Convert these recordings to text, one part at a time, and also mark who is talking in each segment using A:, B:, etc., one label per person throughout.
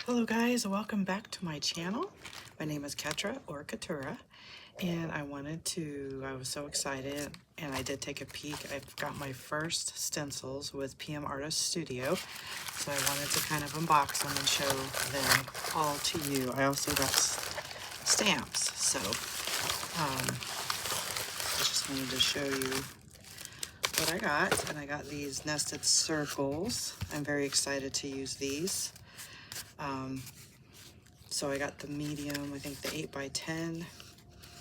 A: Hello guys, welcome back to my channel. My name is Ketra or Katura, and I was so excited, and I did take a peek. I've got my first stencils with PM Artist Studio, so I wanted to kind of unbox them and show them all to you. I also got stamps, so I just wanted to show you what I got. And I got these nested circles. I'm very excited to use these. So I got the medium, I think the 8x10.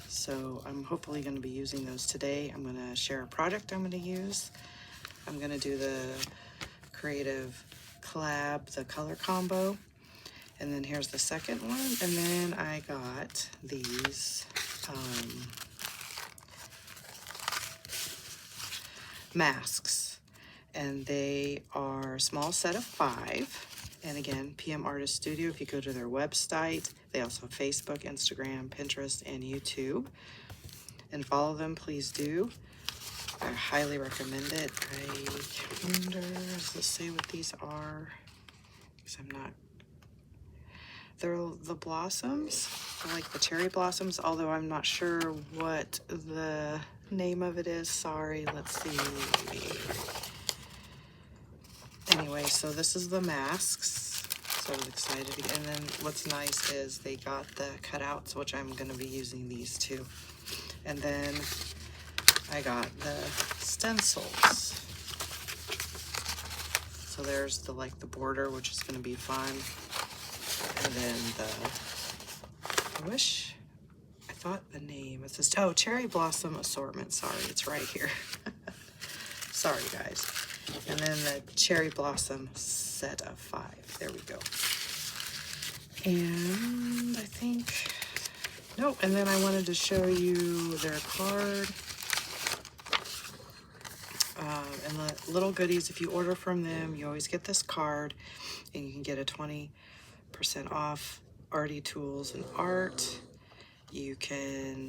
A: So I'm hopefully going to be using those today. I'm going to share a project I'm going to use. I'm going to do the creative collab, the color combo. And then here's the second one. And then I got these masks. And they are a small set of 5. And again, PM Artist Studio, if you go to their website, they also have Facebook, Instagram, Pinterest, and YouTube. And follow them, please do. I highly recommend it. I wonder, does this say what these are? Because I'm not... They're the blossoms, like the cherry blossoms, although I'm not sure what the name of it is. Sorry, let's see. Anyway, so this is the masks. So I was excited. And then what's nice is they got the cutouts, which I'm going to be using these too. And then I got the stencils. So there's the the border, which is going to be fun. And then I thought the name, it says, oh, Cherry Blossom Assortment. Sorry, it's right here. Sorry, guys. And then the Cherry Blossom set of 5. There we go. And I think, nope. And then I wanted to show you their card. And the little goodies, if you order from them, you always get this card. And you can get a 20% off arty tools and art. They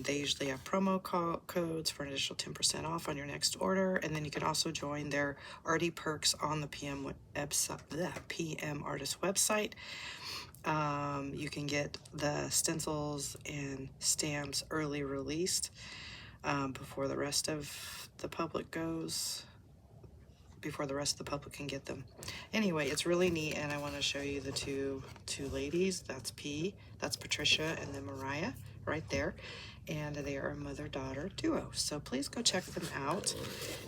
A: usually have promo codes for an additional 10% off on your next order. And then you can also join their arty perks on the PM Artist website. You can get the stencils and stamps early released before the rest of the public can get them. Anyway, it's really neat, and I want to show you the two ladies. That's Patricia, and then Mariah right there, and they are a mother-daughter duo, so please go check them out.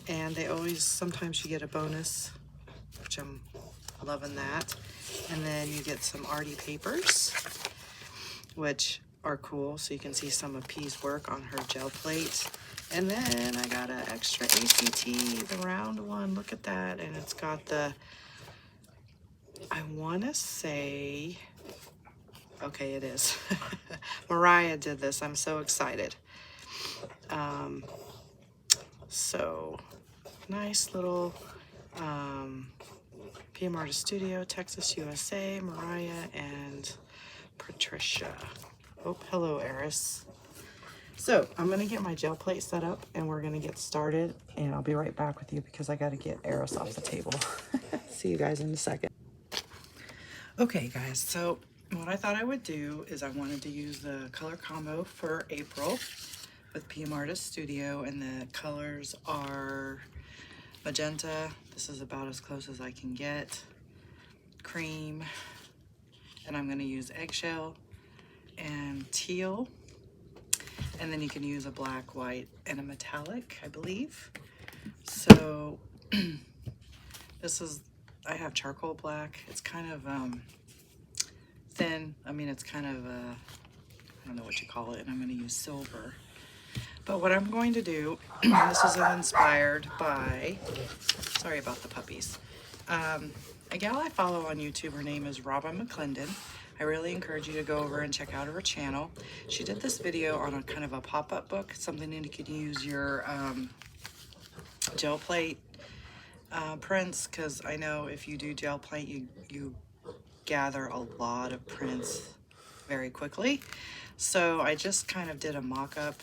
A: And sometimes you get a bonus, which I'm loving that. And then you get some arty papers, which are cool, so you can see some of P's work on her gel plate. And then I got an extra ACT, the round one. Look at that. And it's got the, I want to say, okay, it is. Mariah did this. I'm so excited. So nice little PM Artist Studio, Texas, USA, Mariah and Patricia. Oh, hello, Eris. So I'm going to get my gel plate set up, and we're going to get started, and I'll be right back with you because I got to get Eris off the table. See you guys in a second. Okay, guys, so what I thought I would do is I wanted to use the color combo for April with PM Artist Studio, and the colors are magenta. This is about as close as I can get. Cream, and I'm going to use eggshell and teal. And then you can use a black, white, and a metallic, I believe. So I have charcoal black. It's kind of thin. I mean, it's kind of, I don't know what you call it. And I'm going to use silver. But what I'm going to do, this is inspired by, sorry about the puppies. A gal I follow on YouTube, her name is Robyn McClendon. I really encourage you to go over and check out her channel. She did this video on a kind of a pop-up book, something that you could use your gel plate prints, because I know if you do gel plate, you gather a lot of prints very quickly. So I just kind of did a mock-up,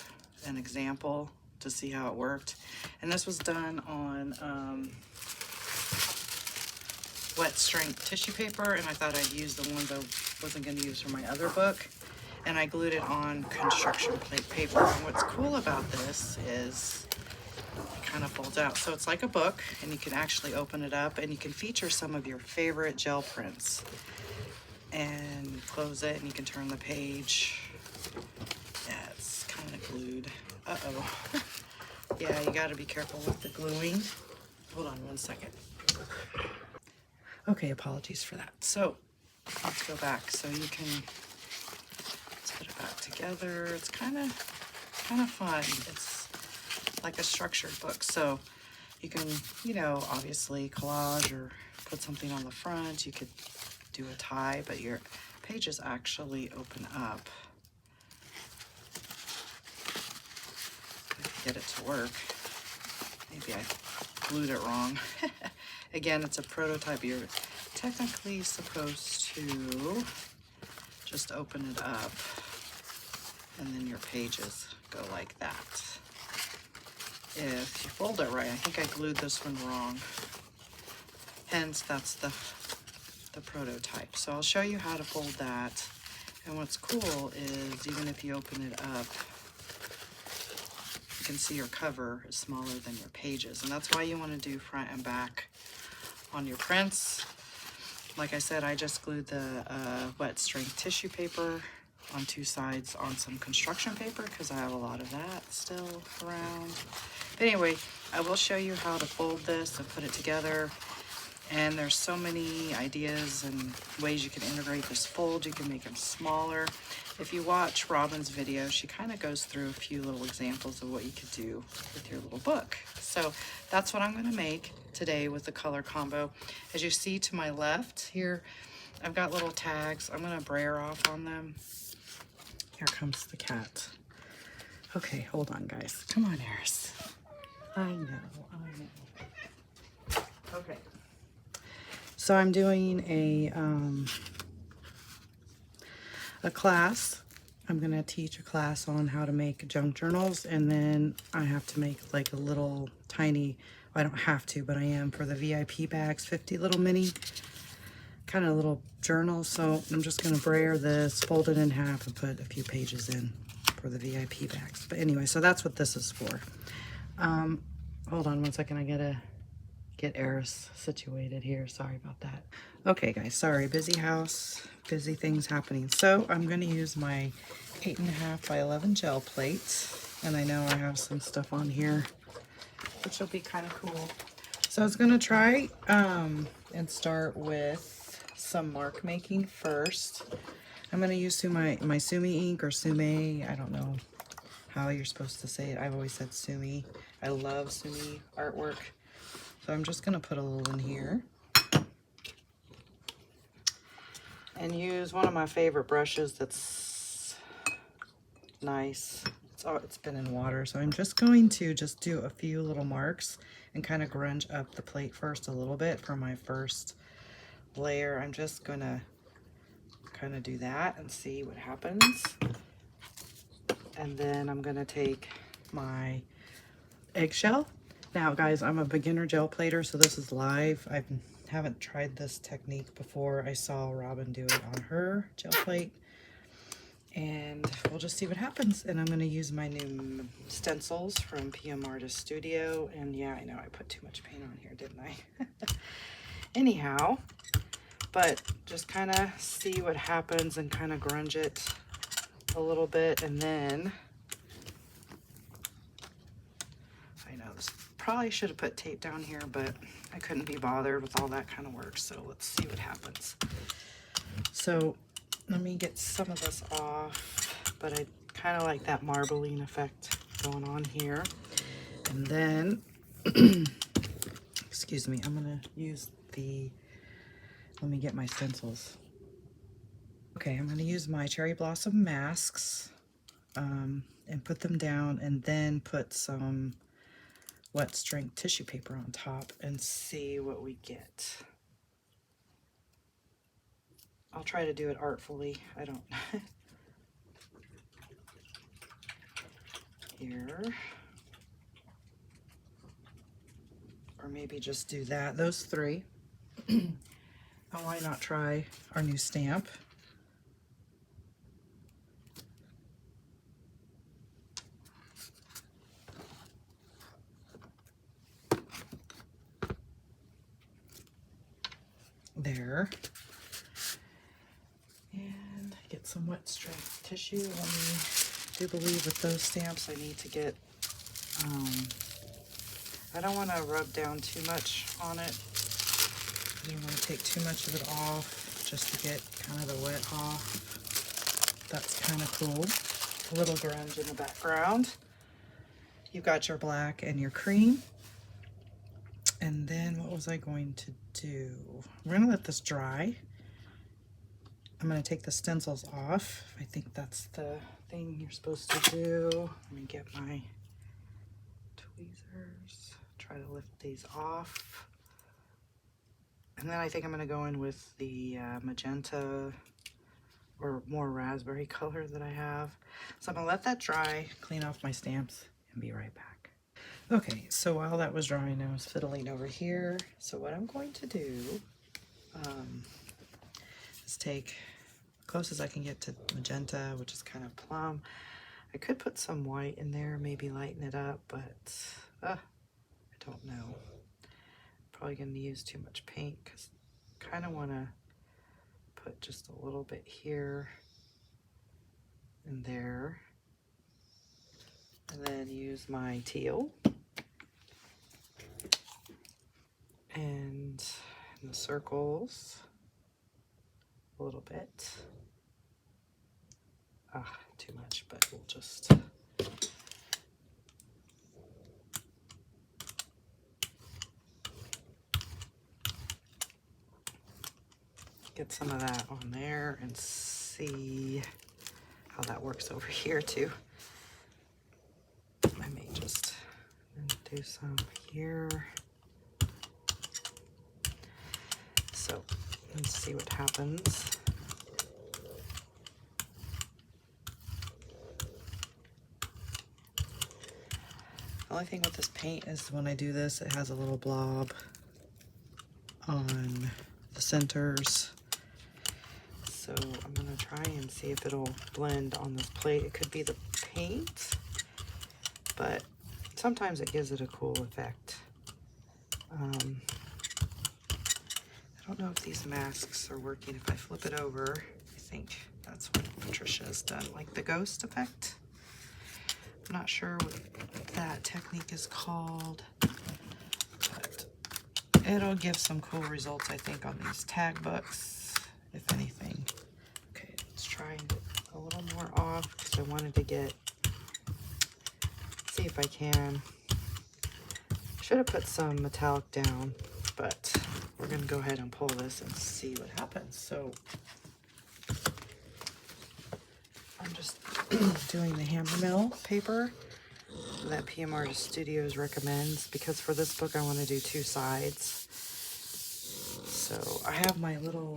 A: an example to see how it worked. And this was done on wet strength tissue paper, and I thought I'd use the ones wasn't going to use for my other book, and I glued it on construction plate paper. And what's cool about this is it kind of folds out. So it's like a book, and you can actually open it up, and you can feature some of your favorite gel prints. And close it, and you can turn the page. Yeah, it's kind of glued. Uh-oh. Yeah, you got to be careful with the gluing. Hold on one second. Okay, apologies for that. So let's go back. So you can, let's put it back together. It's kind of fun. It's like a structured book. So you can, you know, obviously collage or put something on the front. You could do a tie, but your pages actually open up. If you get it to work. Maybe I glued it wrong. Again, it's a prototype. You're technically supposed to just open it up, and then your pages go like that. If you fold it right, I think I glued this one wrong. Hence, that's the prototype. So I'll show you how to fold that. And what's cool is even if you open it up, you can see your cover is smaller than your pages. And that's why you want to do front and back on your prints. Like I said, I just glued the wet strength tissue paper on 2 sides on some construction paper because I have a lot of that still around. But anyway, I will show you how to fold this and put it together. And there's so many ideas and ways you can integrate this fold. You can make them smaller. If you watch Robyn's video, she kind of goes through a few little examples of what you could do with your little book. So that's what I'm going to make today with the color combo. As you see to my left here, I've got little tags. I'm going to brayer off on them. Here comes the cat. Okay, hold on, guys. Come on, Eris. I know. Okay. So I'm doing a class. I'm going to teach a class on how to make junk journals, and then I have to make like a little tiny, well, I don't have to, but I am for the VIP bags, 50 little mini kind of little journals. So I'm just going to brayer this, fold it in half, and put a few pages in for the VIP bags. But anyway, so that's what this is for. Hold on one second. I gotta get Eris situated here. Sorry about that. Okay, guys, sorry. Busy house, busy things happening. So I'm going to use my 8.5 by 11 gel plate. And I know I have some stuff on here, which will be kind of cool. So I was going to try and start with some mark making first. I'm going to use my Sumi ink or Sume. I don't know how you're supposed to say it. I've always said Sumi. I love Sumi artwork. So I'm just going to put a little in here. And use one of my favorite brushes that's nice. It's been in water. So I'm just going to just do a few little marks and kind of grunge up the plate first a little bit for my first layer. I'm just going to kind of do that and see what happens. And then I'm going to take my eggshell. Now, guys, I'm a beginner gel plater, so this is live. I haven't tried this technique before. I saw Robyn do it on her gel plate. And we'll just see what happens. And I'm going to use my new stencils from PM Artist Studio. And yeah, I know I put too much paint on here, didn't I? Anyhow, but just kind of see what happens and kind of grunge it a little bit. And then, I know this probably should have put tape down here, but I couldn't be bothered with all that kind of work. So let's see what happens. So let me get some of this off, but I kind of like that marbling effect going on here. And then, excuse me, I'm going to use let me get my stencils. Okay, I'm going to use my cherry blossom masks and put them down, and then put some wet strength tissue paper on top and see what we get. I'll try to do it artfully. I don't. Here. Or maybe just do that. Those three. And why not try our new stamp? there. And get some wet strip tissue. I do believe with those stamps I need to get, I don't want to rub down too much on it. I don't want to take too much of it off, just to get kind of the wet off. That's kind of cool. A little grunge in the background. You've got your black and your cream. And then what was I going to do? We're going to let this dry. I'm going to take the stencils off. I think that's the thing you're supposed to do. Let me get my tweezers. Try to lift these off. And then I think I'm going to go in with the magenta or more raspberry color that I have. So I'm going to let that dry, clean off my stamps, and be right back. Okay, so while that was drying, I was fiddling over here. So what I'm going to do is take close as I can get to magenta, which is kind of plum. I could put some white in there, maybe lighten it up, but I don't know. Probably going to use too much paint because I kind of want to put just a little bit here and there. And then use my teal. And in the circles a little bit. Too much, but we'll just get some of that on there and see how that works over here too. I may just do some here. So let's see what happens. The only thing with this paint is when I do this, it has a little blob on the centers. So I'm gonna try and see if it'll blend on this plate. It could be the paint, but sometimes it gives it a cool effect. I don't know if these masks are working. If I flip it over, I think that's what Patricia has done, like the ghost effect. I'm not sure what that technique is called, but it'll give some cool results, I think, on these tag books, if anything. Okay, let's try and get a little more off because I wanted to get, see if I can. Should have put some metallic down, but we're going to go ahead and pull this and see what happens. So I'm just doing the hammer mill paper that PM Artist Studios recommends, because for this book I want to do two sides. So I have my little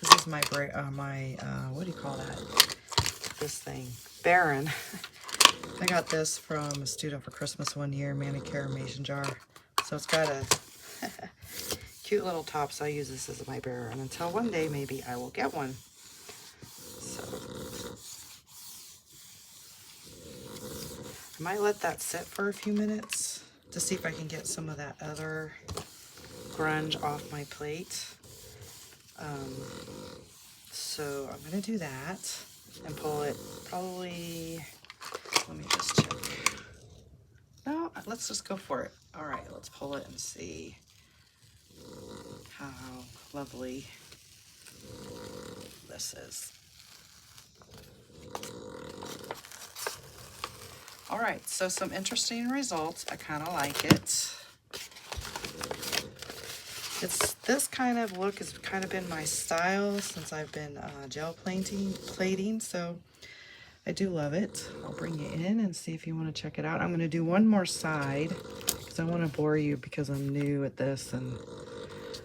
A: this is my what do you call that, this thing, Baron. I got this from a student for Christmas one year, manicure mason jar. So it's got a cute little top, so I use this as my Baron until one day maybe I will get one. So I might let that sit for a few minutes to see if I can get some of that other grunge off my plate. So I'm going to do that and pull it probably, let me just check. No, let's just go for it. All right, let's pull it and see how lovely this is. All right, so some interesting results. I kind of like it. This kind of look has kind of been my style since I've been gel plating, so I do love it. I'll bring you in and see if you want to check it out. I'm going to do one more side because I want to bore you because I'm new at this and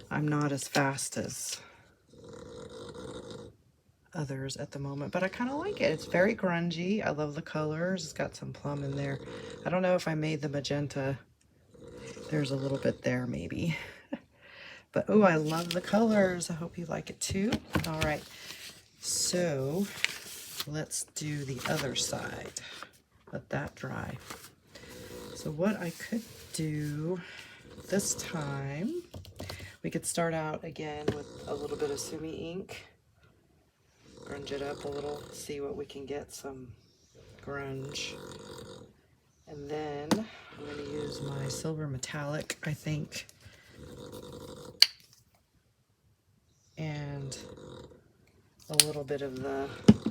A: I'm not as fast as others at the moment, but I kind of like it. It's very grungy. I love the colors. It's got some plum in there. I don't know if I made the magenta. There's a little bit there maybe. But oh, I love the colors. I hope you like it too. All right, so let's do the other side. Let that dry. So what I could do this time We could start out again with a little bit of Sumi ink. Grunge it up a little, see what we can get, some grunge. And then I'm going to use my silver metallic, I think. And a little bit of the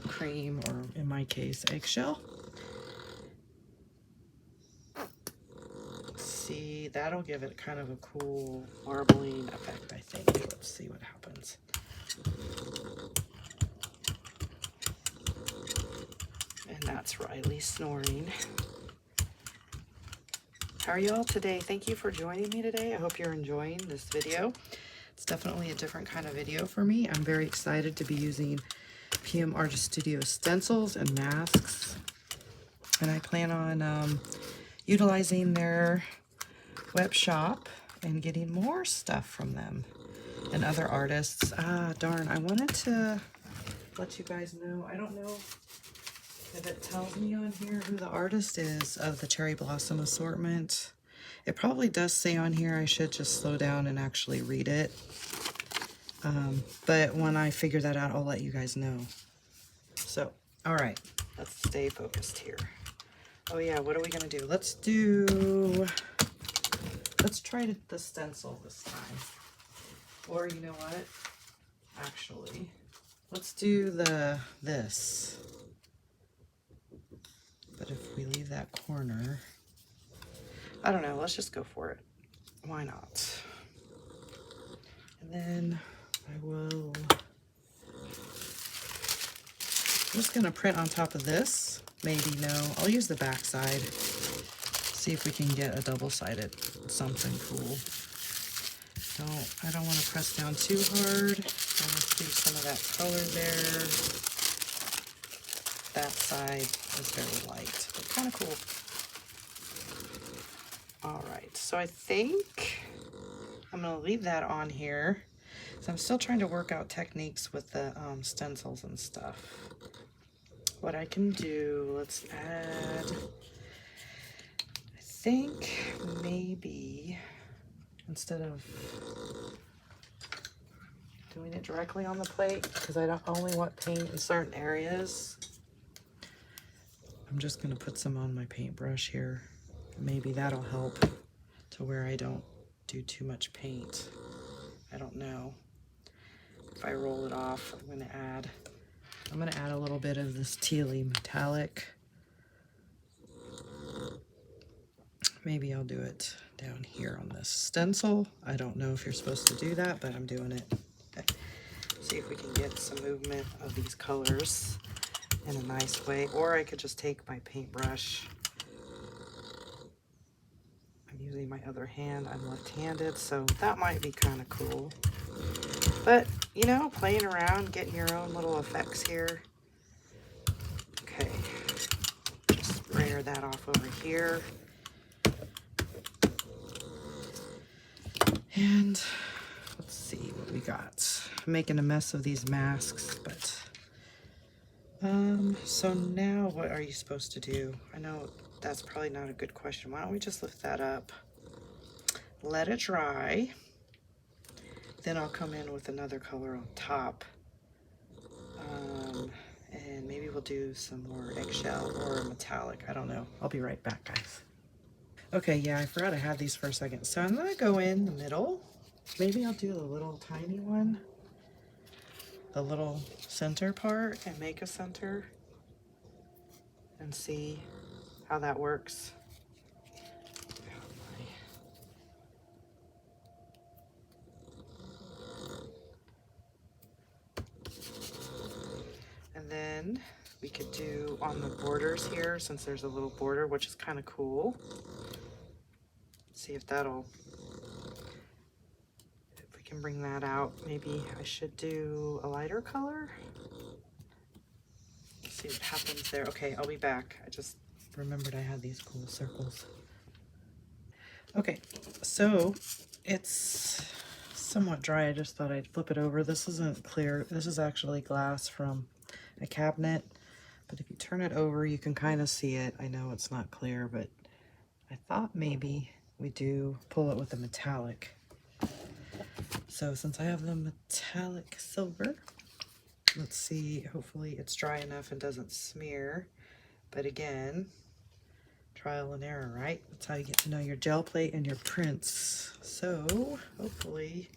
A: cream, or in my case, eggshell. See, that'll give it kind of a cool marbling effect, I think. Let's see what happens. And that's Riley snoring. How are y'all today? Thank you for joining me today. I hope you're enjoying this video. It's definitely a different kind of video for me. I'm very excited to be using PM Artist Studio stencils and masks. And I plan on utilizing their web shop and getting more stuff from them and other artists. Ah, darn, I wanted to let you guys know. I don't know if it tells me on here who the artist is of the Cherry Blossom assortment. It probably does say on here. I should just slow down and actually read it. But when I figure that out, I'll let you guys know. So, all right, let's stay focused here. Oh yeah, what are we gonna do? Let's try the stencil this time. Or you know what? Actually, let's do this. But if we leave that corner, I don't know, let's just go for it. Why not? And then I'm just gonna print on top of this. Maybe no, I'll use the back side. See if we can get a double-sided something cool. I don't want to press down too hard. I want to do some of that color there. That side is very light, but kind of cool. All right, so I think I'm going to leave that on here. So I'm still trying to work out techniques with the stencils and stuff. What I can do, let's add, I think maybe instead of doing it directly on the plate, because I don't only want paint in certain areas, I'm just going to put some on my paintbrush here. Maybe that'll help to where I don't do too much paint. I don't know. If I roll it off, I'm going to add a little bit of this tealy metallic. Maybe I'll do it down here on this stencil. I don't know if you're supposed to do that, but I'm doing it. Okay. See if we can get some movement of these colors in a nice way. Or I could just take my paintbrush. I'm using my other hand. I'm left-handed, so that might be kind of cool. But, you know, playing around, getting your own little effects here. Okay, just layer that off over here. And let's see what we got. I'm making a mess of these masks, but so now what are you supposed to do? I know that's probably not a good question. Why don't we just lift that up, let it dry, then I'll come in with another color on top, and maybe we'll do some more eggshell or metallic. I don't know. I'll be right back, guys. Okay, yeah, I forgot I had these for a second. So I'm gonna go in the middle. Maybe I'll do the little tiny one, the little center part, and make a center and see how that works. And then we could do on the borders here, since there's a little border, which is kind of cool. See if that'll, if we can bring that out. Maybe I should do a lighter color. See what happens there. Okay, I'll be back. I just remembered I had these cool circles. Okay, so it's somewhat dry. I just thought I'd flip it over. This isn't clear. This is actually glass from a cabinet, but if you turn it over, you can kind of see it. I know it's not clear, but I thought maybe we do pull it with a metallic. So since I have the metallic silver, let's see, hopefully it's dry enough and doesn't smear. But again, trial and error, right? That's how you get to know your gel plate and your prints. So hopefully,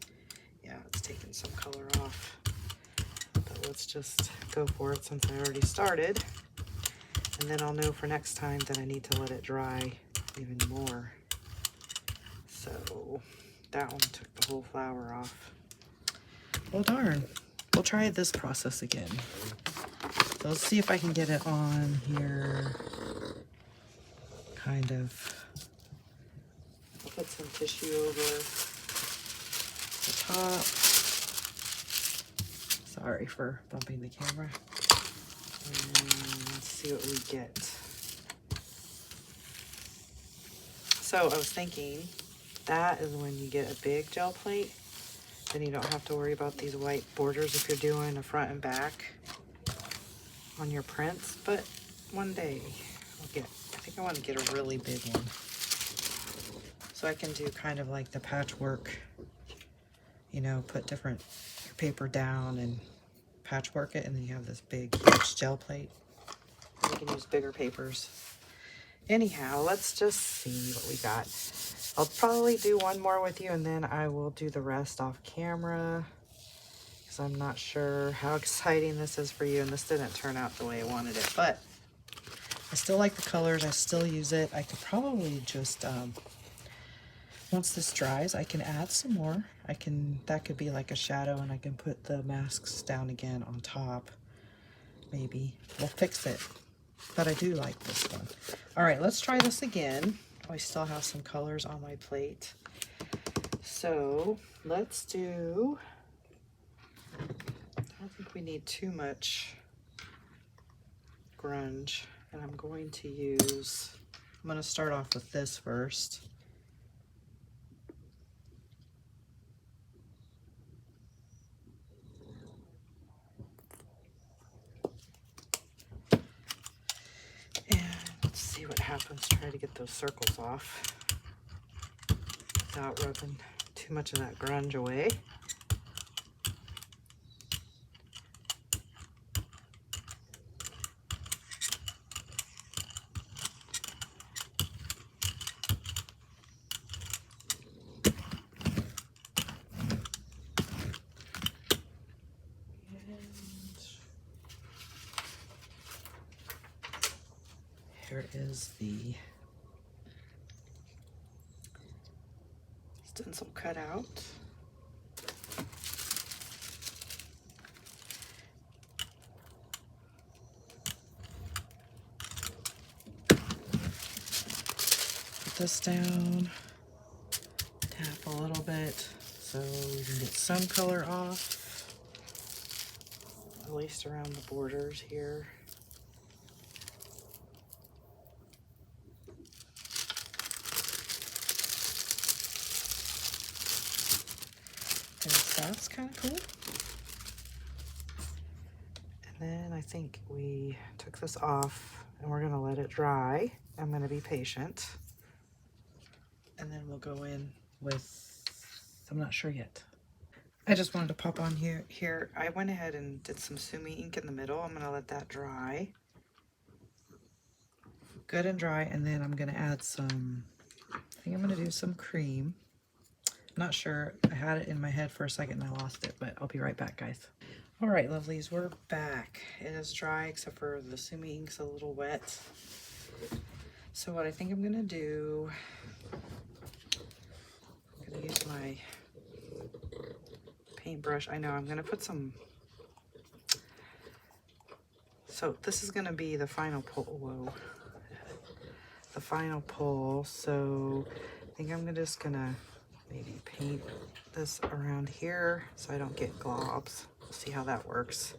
A: yeah, it's taking some color off. But let's just go for it since I already started. And then I'll know for next time that I need to let it dry even more. So that one took the whole flower off. Well, darn. We'll try this process again. So let's see if I can get it on here. Kind of. I'll put some tissue over the top. Sorry for bumping the camera. And see what we get. So I was thinking, that is when you get a big gel plate. Then you don't have to worry about these white borders if you're doing a front and back on your prints. But one day I'll get, I think I want to get a really big one. So I can do kind of like the patchwork, you know, put different paper down and patchwork it, and then you have this big, huge gel plate. You can use bigger papers. Anyhow, let's just see what we got. I'll probably do one more with you, and then I will do the rest off camera, because I'm not sure how exciting this is for you, and this didn't turn out the way I wanted it, but I still like the colors. I still use it. I could probably just, once this dries, I can add some more. That could be like a shadow, and I can put the masks down again on top. Maybe. We'll fix it. But I do like this one. All right, let's try this again. I still have some colors on my plate. So let's do, I don't think we need too much grunge. And I'm going to start off with this first. See what happens. Try to get those circles off without rubbing too much of that grunge away. Here is the stencil cut out. Put this down, tap a little bit so we can get some color off, at least around the borders here. That's kind of cool. And then I think we took this off and we're going to let it dry. I'm going to be patient. And then we'll go in with, I'm not sure yet. I just wanted to pop on here. I went ahead and did some Sumi ink in the middle. I'm going to let that dry. Good and dry. And then I'm going to add some, I think I'm going to do some cream. Not sure. I had it in my head for a second and I lost it, but I'll be right back, guys. All right, lovelies, we're back. It is dry except for the Sumi ink's a little wet. So what I think I'm gonna do, I'm gonna use my paintbrush. I know I'm gonna put some. So this is gonna be the final pull. Whoa, the final pull. So I think I'm just gonna maybe paint this around here so I don't get globs. We'll see how that works.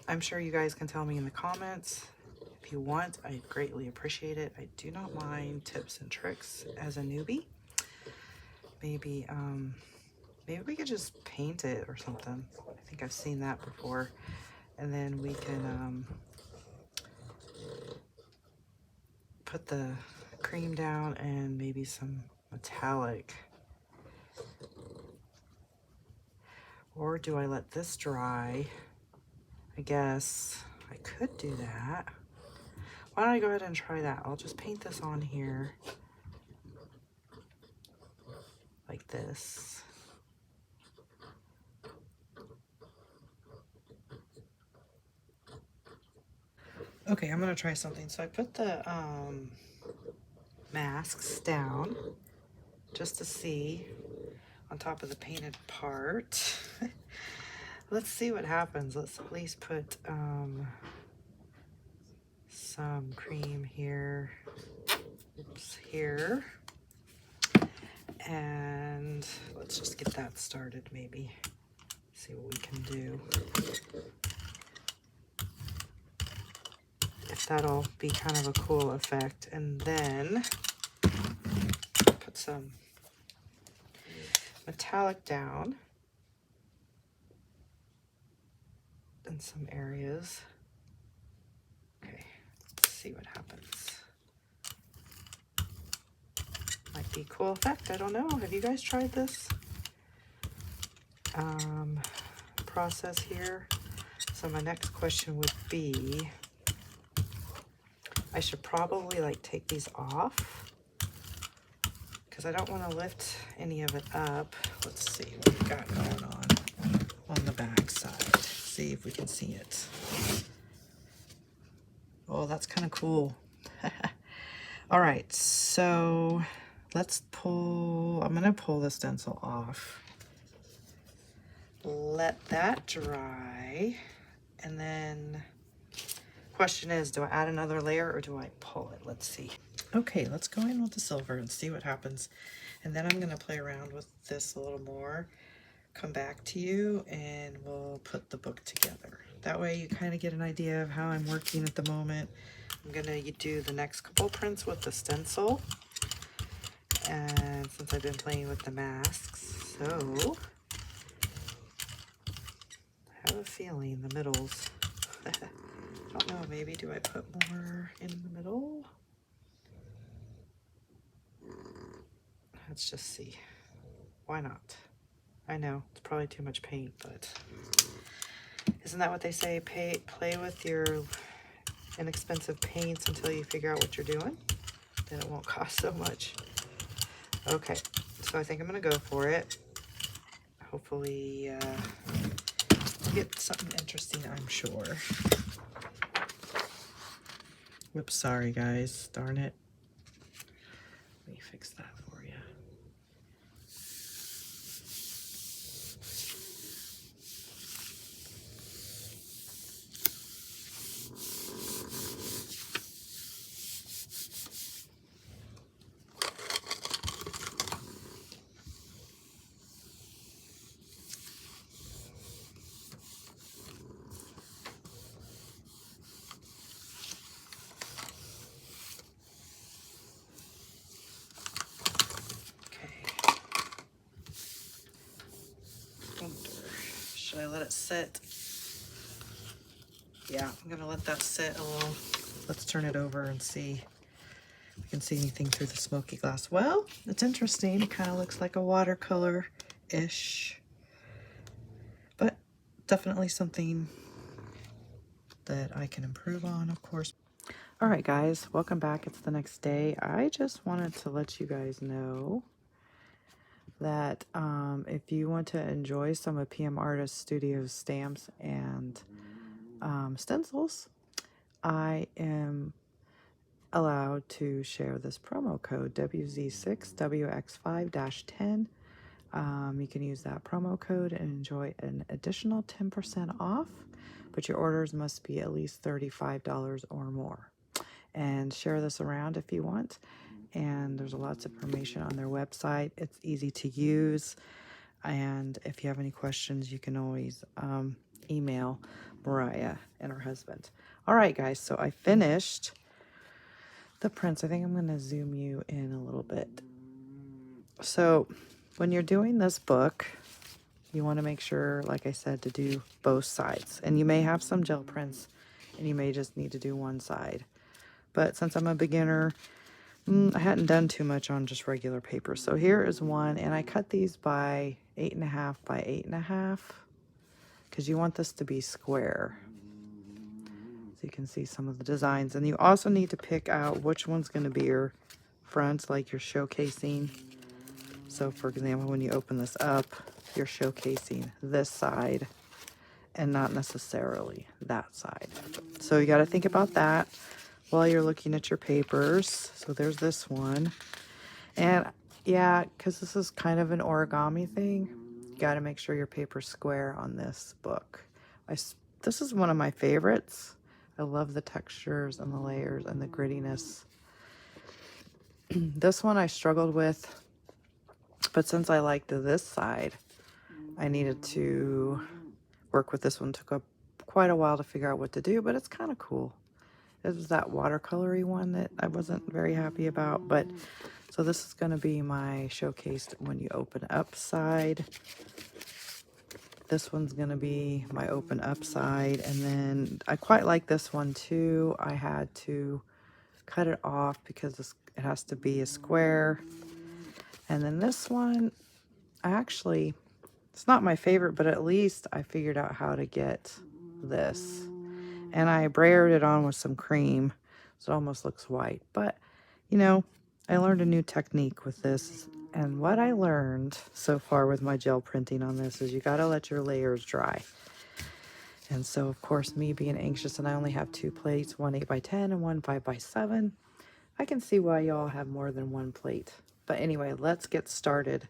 A: I'm sure you guys can tell me in the comments if you want. I greatly appreciate it. I do not mind tips and tricks as a newbie. Maybe we could just paint it or something. I think I've seen that before. And then we can put the cream down and maybe some metallic Or do I let this dry? I guess I could do that. Why don't I go ahead and try that? I'll just paint this on here like this. Okay, I'm gonna try something. So I put the masks down just to see on top of the painted part. Let's see what happens. Let's at least put some cream here. Oops, here. And let's just get that started maybe. See what we can do. If that'll be kind of a cool effect. And then put some metallic down in some areas. Okay, let's see what happens. Might be a cool effect. I don't know. Have you guys tried this process here? So my next question would be, I should probably like take these off because I don't want to lift any of it up. Let's see what we've got going on the back side. See if we can see it. Oh, that's kind of cool. All right, so let's pull, I'm going to pull the stencil off. Let that dry. And then question is, do I add another layer or do I pull it? Let's see. Okay, let's go in with the silver and see what happens. And then I'm going to play around with this a little more, come back to you, and we'll put the book together. That way you kind of get an idea of how I'm working at the moment. I'm going to do the next couple prints with the stencil. And since I've been playing with the masks, so I have a feeling the middles, I don't know, maybe do I put more in the middle? Let's just see. Why not? I know, it's probably too much paint, but isn't that what they say? Play with your inexpensive paints until you figure out what you're doing. Then it won't cost so much. Okay, so I think I'm gonna go for it. Hopefully get something interesting, I'm sure. Whoops, sorry guys, darn it. Let me fix that for you. Should I let it sit? Yeah, I'm gonna let that sit a little. Let's turn it over and see if we can see anything through the smoky glass. Well, it's interesting. It kind of looks like a watercolor-ish, but definitely something that I can improve on, of course. All right, guys, welcome back. It's the next day. I just wanted to let you guys know that if you want to enjoy some of PM Artist Studios stamps and stencils, I am allowed to share this promo code WZ6WX5-10. You can use that promo code and enjoy an additional 10% off, but your orders must be at least $35 or more. And share this around if you want. And there's lots of information on their website. It's easy to use. And if you have any questions, you can always email Mariah and her husband. All right, guys, so I finished the prints. I think I'm going to zoom you in a little bit. So when you're doing this book, you want to make sure, like I said, to do both sides. And you may have some gel prints, and you may just need to do one side. But since I'm a beginner, I hadn't done too much on just regular paper. So here is one, and I cut these by 8.5 by 8.5, because you want this to be square. So you can see some of the designs. And you also need to pick out which one's going to be your front, like you're showcasing. So for example, when you open this up, you're showcasing this side and not necessarily that side. So you got to think about that while you're looking at your papers. So there's this one. And yeah, because this is kind of an origami thing, you got to make sure your paper's square on this book. This is one of my favorites. I love the textures and the layers and the grittiness. This one I struggled with, but since I liked this side, I needed to work with this one. It took quite a while to figure out what to do, but it's kind of cool. It was that watercolory one that I wasn't very happy about, but so this is going to be my showcased when you open up side. This one's going to be my open up side, and then I quite like this one too. I had to cut it off because it has to be a square. And then this one, it's not my favorite, but at least I figured out how to get this. And I brayered it on with some cream, so it almost looks white. But, you know, I learned a new technique with this. And what I learned so far with my gel printing on this is you got to let your layers dry. And so, of course, me being anxious, and I only have 2 plates, one 8 by 10 and one 5 by 7. I can see why y'all have more than one plate. But anyway, let's get started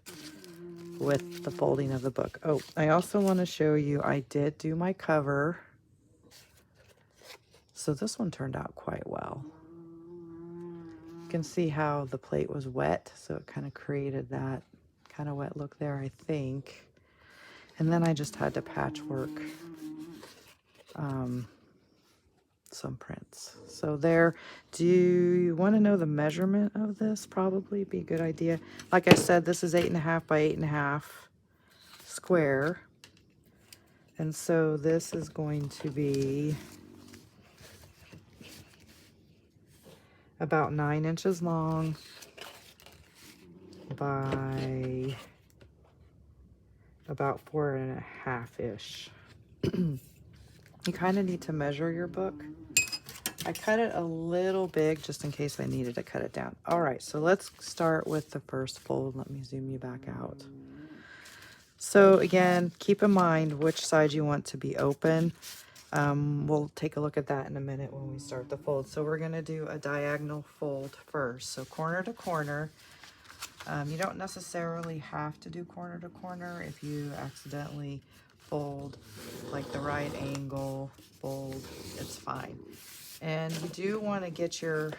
A: with the folding of the book. Oh, I also want to show you, I did do my cover. So this one turned out quite well. You can see how the plate was wet, so it kind of created that kind of wet look there, I think. And then I just had to patchwork some prints. So there, do you want to know the measurement of this? Probably be a good idea. Like I said, this is 8.5 by 8.5 square. And so this is going to be about 9 inches long by about 4.5-ish. You kind of need to measure your book. I cut it a little big just in case I needed to cut it down. All right, so let's start with the first fold. Let me zoom you back out. So again, keep in mind which side you want to be open. We'll take a look at that in a minute when we start the fold. So we're going to do a diagonal fold first. So corner to corner. You don't necessarily have to do corner to corner. If you accidentally fold like the right angle fold, it's fine. And you do want to get your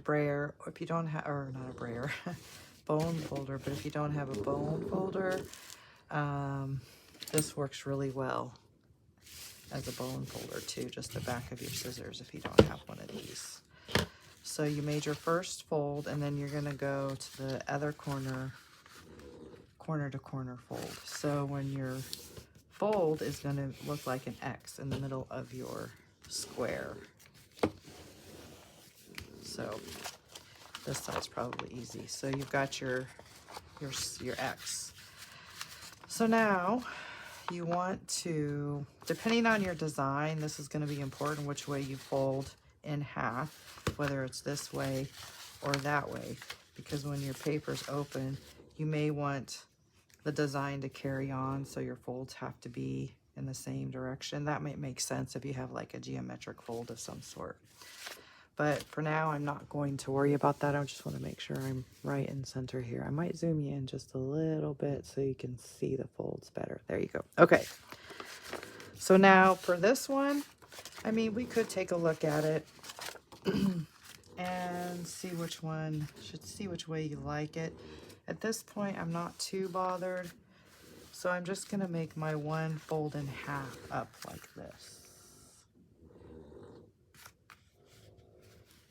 A: brayer, or if you don't have, or not a brayer, bone folder, but if you don't have a bone folder, this works really well as a bone folder too, just the back of your scissors if you don't have one of these. So you made your first fold, and then you're going to go to the other corner to corner fold. So when your fold is going to look like an X in the middle of your square. So this side's probably easy. So you've got your X. So now you want to, depending on your design, this is going to be important which way you fold in half, whether it's this way or that way, because when your paper's open, you may want the design to carry on, so your folds have to be in the same direction. That might make sense if you have like a geometric fold of some sort. But for now, I'm not going to worry about that. I just want to make sure I'm right in center here. I might zoom you in just a little bit so you can see the folds better. There you go. Okay. So now for this one, I mean, we could take a look at it and see which way you like it. At this point, I'm not too bothered. So I'm just going to make my one fold in half up like this.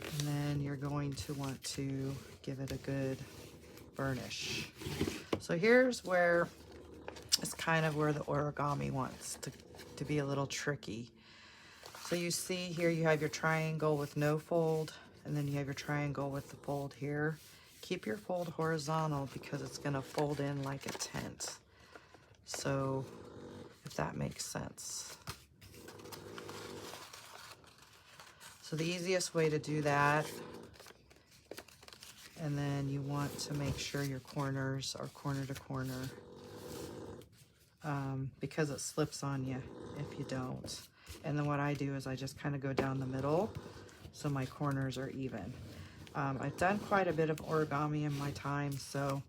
A: And then you're going to want to give it a good burnish. So here's where it's kind of where the origami wants to be a little tricky. So you see here you have your triangle with no fold, and then you have your triangle with the fold here. keep your fold horizontal because it's going to fold in like a tent. So if that makes sense. So the easiest way to do that, and then you want to make sure your corners are corner to corner, because it slips on you if you don't. And then what I do is I just kind of go down the middle so my corners are even. I've done quite a bit of origami in my time, so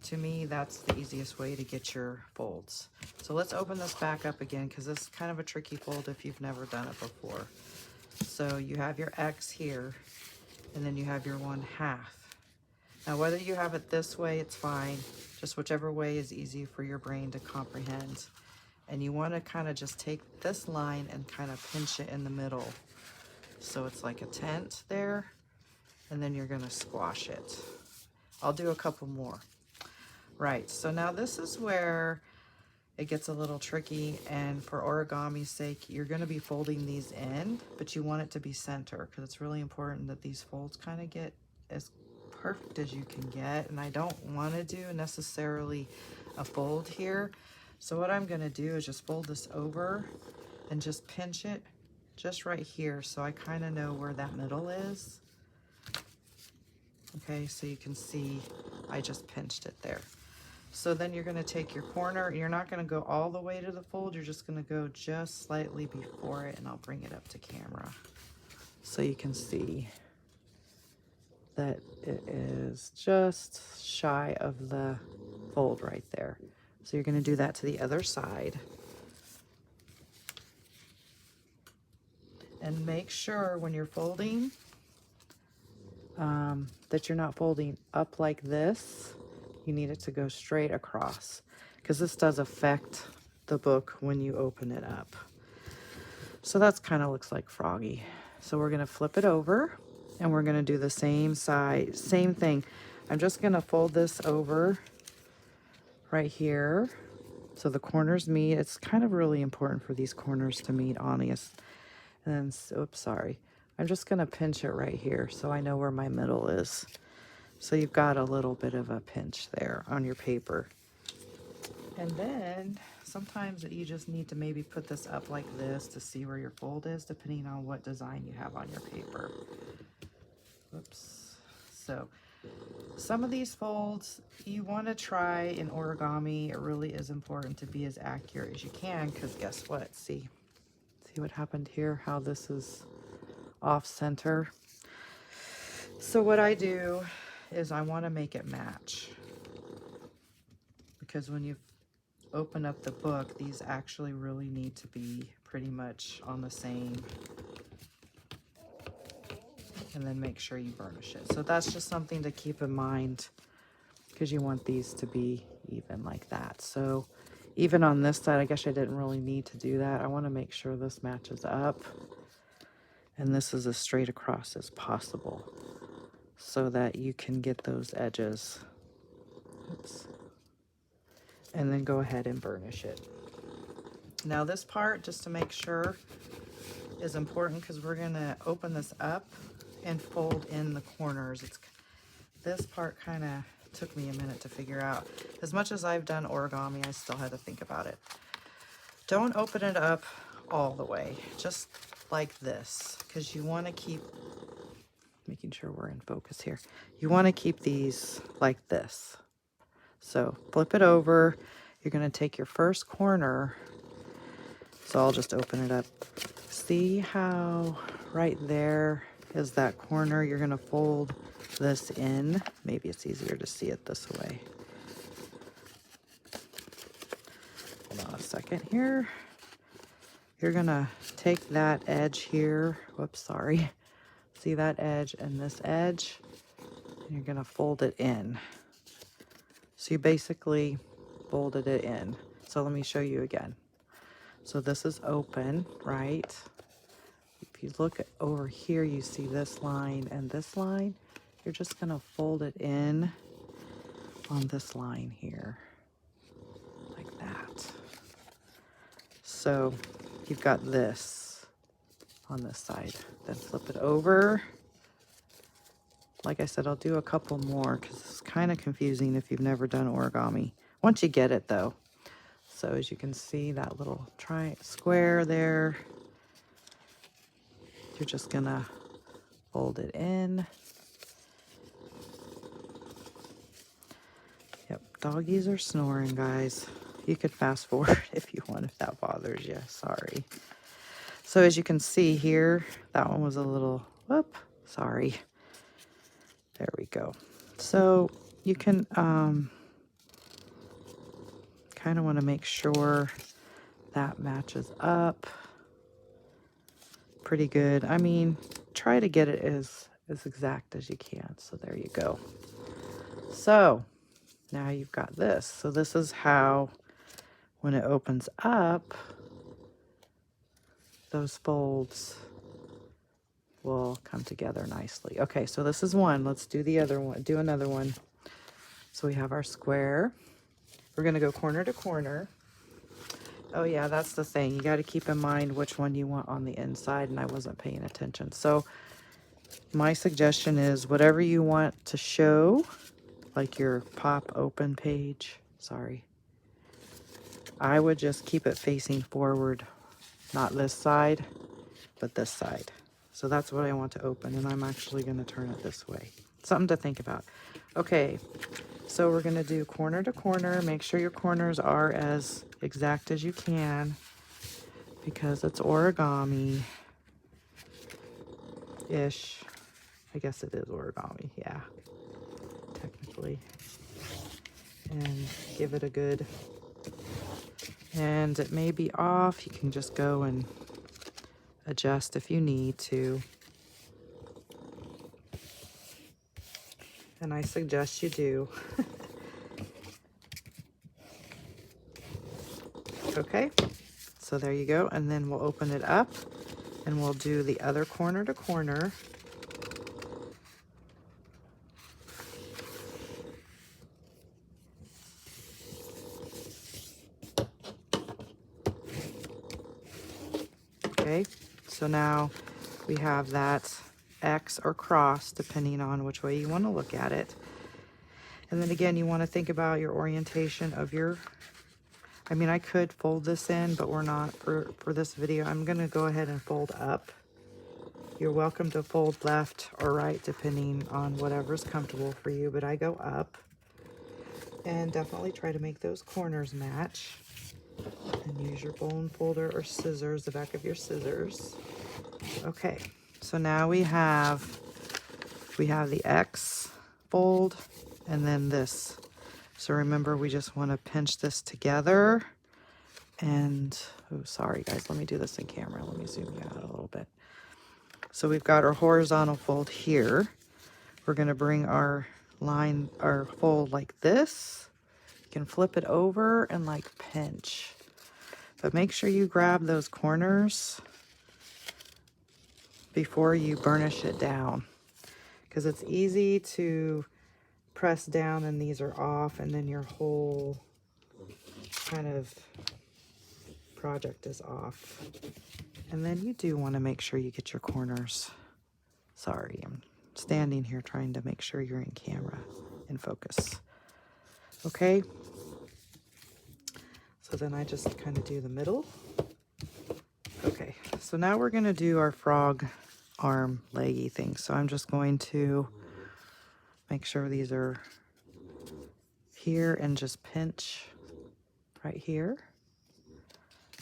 A: to me that's the easiest way to get your folds. So let's open this back up again because this is kind of a tricky fold if you've never done it before. So you have your X here, and then you have your 1/2. Now whether you have it this way, it's fine. Just whichever way is easy for your brain to comprehend. And you want to kind of just take this line and kind of pinch it in the middle. So it's like a tent there, and then you're going to squash it. I'll do a couple more. Right, so now this is where it gets a little tricky, and for origami's sake, you're going to be folding these in, but you want it to be center because it's really important that these folds kind of get as perfect as you can get. And I don't want to do necessarily a fold here. So what I'm going to do is just fold this over and just pinch it just right here so I kind of know where that middle is. Okay, so you can see I just pinched it there. So then you're going to take your corner. You're not going to go all the way to the fold. You're just going to go just slightly before it, and I'll bring it up to camera so you can see that it is just shy of the fold right there. So you're going to do that to the other side. And make sure when you're folding that you're not folding up like this. You need it to go straight across because this does affect the book when you open it up. So that's kind of looks like froggy. So we're going to flip it over and we're going to do the same side, same thing. I'm just going to fold this over right here so the corners meet. It's kind of really important for these corners to meet, honest. And then, oops, sorry. I'm just going to pinch it right here so I know where my middle is. So you've got a little bit of a pinch there on your paper. And then sometimes you just need to maybe put this up like this to see where your fold is, depending on what design you have on your paper. Oops. So some of these folds you want to try in origami. It really is important to be as accurate as you can because guess what? See what happened here? How this is off center. So what I do is I want to make it match, because when you open up the book, these actually really need to be pretty much on the same, and then make sure you burnish it. So that's just something to keep in mind because you want these to be even like that. So even on this side, I guess I didn't really need to do that. I want to make sure this matches up and this is as straight across as possible, so that you can get those edges. Oops. And then go ahead and burnish it. Now this part, just to make sure, is important because we're going to open this up and fold in the corners. This part kind of took me a minute to figure out. As much as I've done origami, I still had to think about it. Don't open it up all the way, just like this, because you want to keep, making sure we're in focus here. You want to keep these like this. So flip it over. You're going to take your first corner. So I'll just open it up. See how right there is that corner? You're going to fold this in. Maybe it's easier to see it this way. Hold on a second here. You're going to take that edge here. Whoops, sorry. See that edge and this edge? And you're going to fold it in. So you basically folded it in. So let me show you again. So this is open, right? If you look over here, you see this line and this line. You're just going to fold it in on this line here, like that. So you've got this on this side. Then flip it over, like I said, I'll do a couple more because it's kind of confusing if you've never done origami. Once you get it though. So as you can see, that little square there, you're just gonna fold it in. Yep, doggies are snoring, guys. You could fast forward if you want, if that bothers you. Sorry. So as you can see here, that one was a little, whoop, sorry. There we go. So you can kind of want to make sure that matches up pretty good. I mean, try to get it as exact as you can. So there you go. So now you've got this. So this is how, when it opens up, those folds will come together nicely. Okay, so this is one. Let's do the other one. Do another one. So we have our square. We're going to go corner to corner. Oh yeah, that's the thing. You got to keep in mind which one you want on the inside, and I wasn't paying attention. So my suggestion is whatever you want to show, like your pop open page, sorry, I would just keep it facing forward, not this side, but this side. So that's what I want to open, and I'm actually going to turn it this way. Something to think about. Okay, so we're going to do corner to corner. Make sure your corners are as exact as you can because it's origami-ish. I guess it is origami, yeah, technically. And give it a good, and it may be off. You can just go and adjust if you need to. And I suggest you do. Okay, so there you go. And then we'll open it up and we'll do the other corner to corner. Okay, so now we have that X or cross, depending on which way you want to look at it. And then again, you want to think about your orientation of your, I mean, I could fold this in, but we're not for this video. I'm going to go ahead and fold up. You're welcome to fold left or right, depending on whatever's comfortable for you, but I go up. And definitely try to make those corners match. And use your bone folder or scissors, the back of your scissors. Okay, so now we have the X fold and then this. So remember, we just want to pinch this together. And, oh, sorry guys, let me do this in camera. Let me zoom you out a little bit. So we've got our horizontal fold here. We're going to bring our line, our fold like this. You can flip it over and like pinch. But make sure you grab those corners before you burnish it down, because it's easy to press down and these are off, and then your whole kind of project is off. And then you do want to make sure you get your corners. Sorry, I'm standing here trying to make sure you're in camera, in focus. Okay. So then I just kind of do the middle. Okay, so now we're going to do our frog arm leggy thing. So I'm just going to make sure these are here and just pinch right here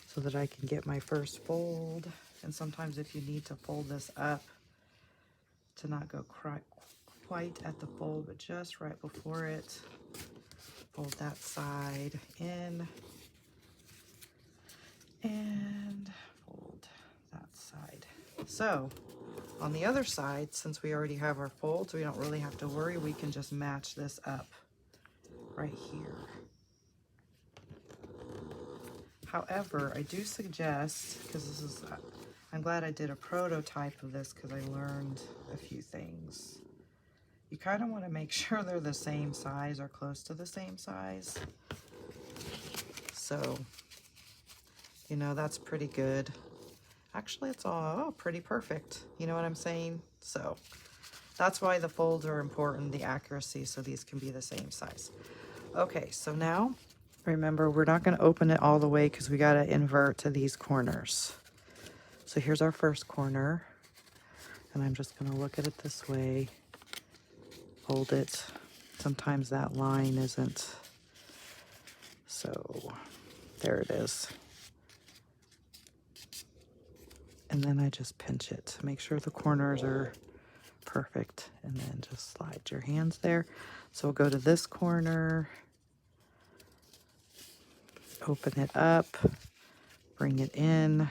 A: so that I can get my first fold. And sometimes if you need to fold this up to not go quite at the fold, but just right before it, fold that side in. And fold that side. So on the other side, since we already have our folds, we don't really have to worry. We can just match this up right here. However, I do suggest, because this is, I'm glad I did a prototype of this because I learned a few things. You kind of want to make sure they're the same size or close to the same size. So, you know, that's pretty good. Actually, it's all pretty perfect. You know what I'm saying? So, That's why the folds are important, the accuracy, so these can be the same size. Okay, so now, remember, we're not going to open it all the way because we got to invert to these corners. So here's our first corner, and I'm just going to look at it this way, hold it. Sometimes that line isn't, so there it is. And then I just pinch it to make sure the corners are perfect, and then just slide your hands there. So we'll go to this corner, open it up, bring it in.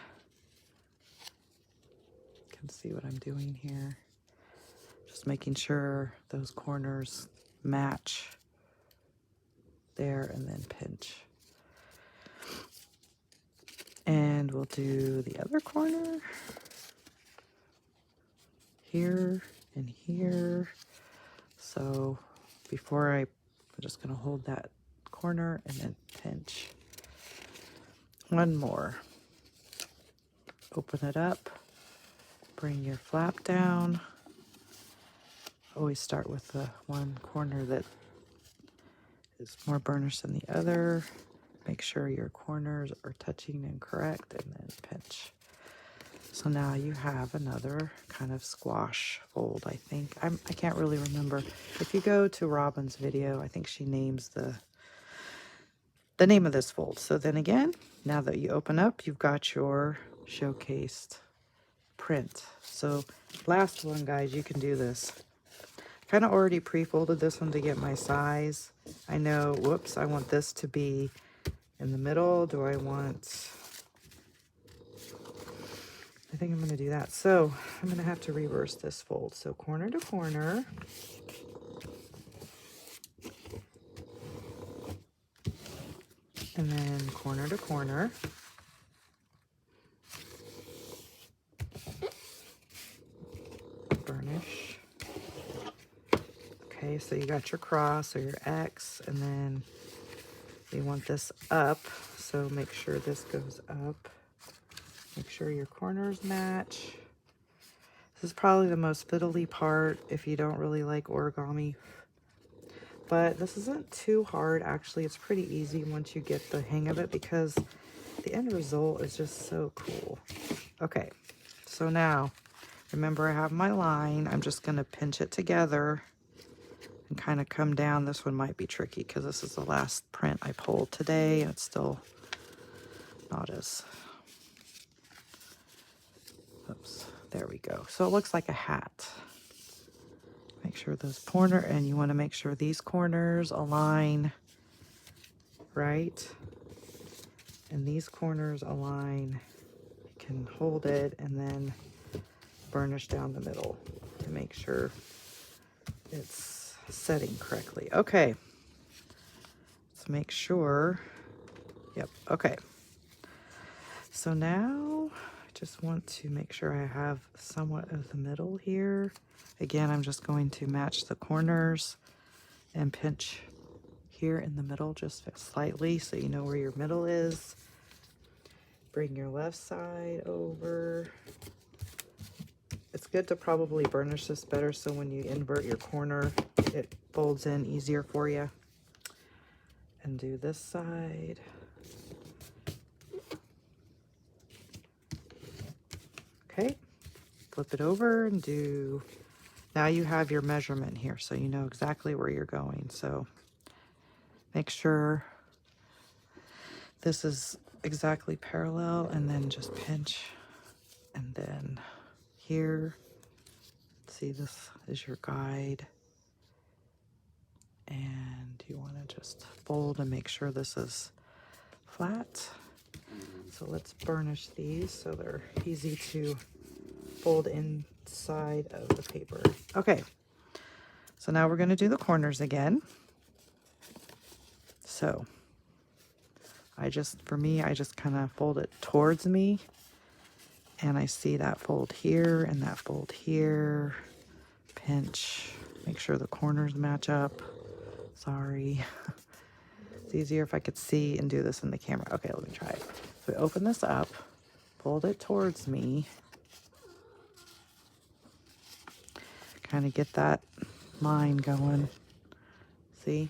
A: You can see what I'm doing here. Just making sure those corners match there, and then pinch. And we'll do the other corner here and here. So before I'm just going to hold that corner and then pinch. One more. Open it up, bring your flap down. Always start with the one corner that is more burnished than the other. Make sure your corners are touching and correct, and then pinch. So now you have another kind of squash fold, I think. I can't really remember. If you go to Robyn's video, I think she names the name of this fold. So then again, now that you open up, you've got your showcased print. So last one, guys, you can do this. Kind of already pre-folded this one to get my size. I know, whoops, I want this to be in the middle. Do I want... I think I'm going to do that. So I'm going to have to reverse this fold. So corner to corner. And then corner to corner. Burnish. Okay, so you got your cross or your X, and then you want this up. So make sure this goes up. Make sure your corners match. This is probably the most fiddly part if you don't really like origami. But this isn't too hard, actually. It's pretty easy once you get the hang of it, because the end result is just so cool. Okay, so now, remember I have my line. I'm just going to pinch it together and kind of come down. This one might be tricky because this is the last print I pulled today, and it's still not as... Oops, there we go. So it looks like a hat. Make sure those corner, and you want to make sure these corners align right, and these corners align. You can hold it and then burnish down the middle to make sure it's setting correctly. Okay, let's make sure. Yep, okay. So now just want to make sure I have somewhat of the middle here. Again, I'm just going to match the corners and pinch here in the middle just slightly so you know where your middle is. Bring your left side over. It's good to probably burnish this better so when you invert your corner, it folds in easier for you. And do this side. Okay, flip it over and do, now you have your measurement here, so you know exactly where you're going. So make sure this is exactly parallel, and then just pinch, and then here, see, this is your guide, and you want to just fold and make sure this is flat. So let's burnish these so they're easy to fold inside of the paper. Okay, so now we're going to do the corners again. So for me, I just kind of fold it towards me, and I see that fold here and that fold here. Pinch, make sure the corners match up. Sorry. It's easier if I could see and do this in the camera. Okay, let me try it. So we open this up, fold it towards me, kind of get that line going. See?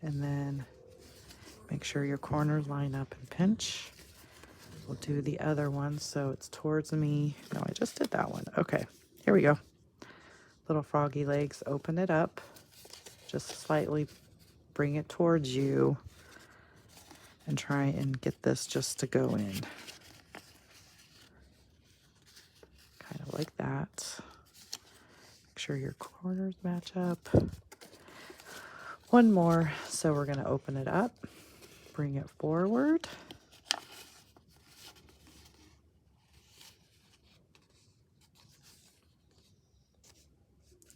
A: And then make sure your corners line up and pinch. We'll do the other one so it's towards me. No, I just did that one. Okay, here we go. Little froggy legs, open it up. Just slightly bring it towards you and try and get this just to go in. Kind of like that. Make sure your corners match up. One more. So we're going to open it up, bring it forward.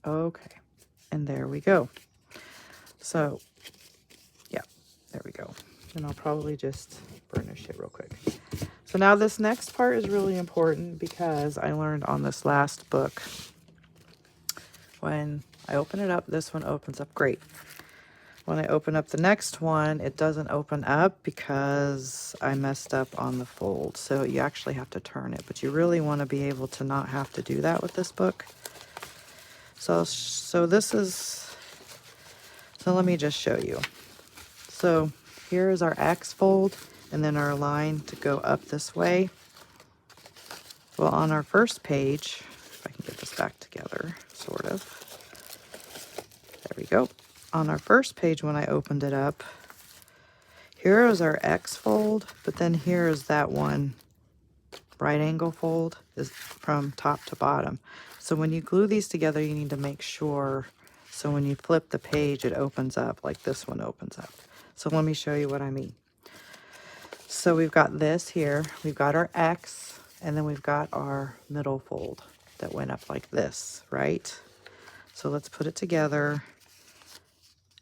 A: Okay, and there we go. So, yeah, there we go. And I'll probably just burnish it real quick. So now this next part is really important because I learned on this last book, when I open it up, this one opens up great. When I open up the next one, it doesn't open up because I messed up on the fold. So you actually have to turn it, but you really want to be able to not have to do that with this book. So let me just show you. So here is our X fold and then our line to go up this way. Well, on our first page, if I can get this back together, sort of. There we go. On our first page, when I opened it up, here is our X fold, but then here is that one right angle fold is from top to bottom. So when you glue these together, you need to make sure, so when you flip the page, it opens up like this one opens up. So let me show you what I mean. So we've got this here, we've got our X, and then we've got our middle fold that went up like this, right? So let's put it together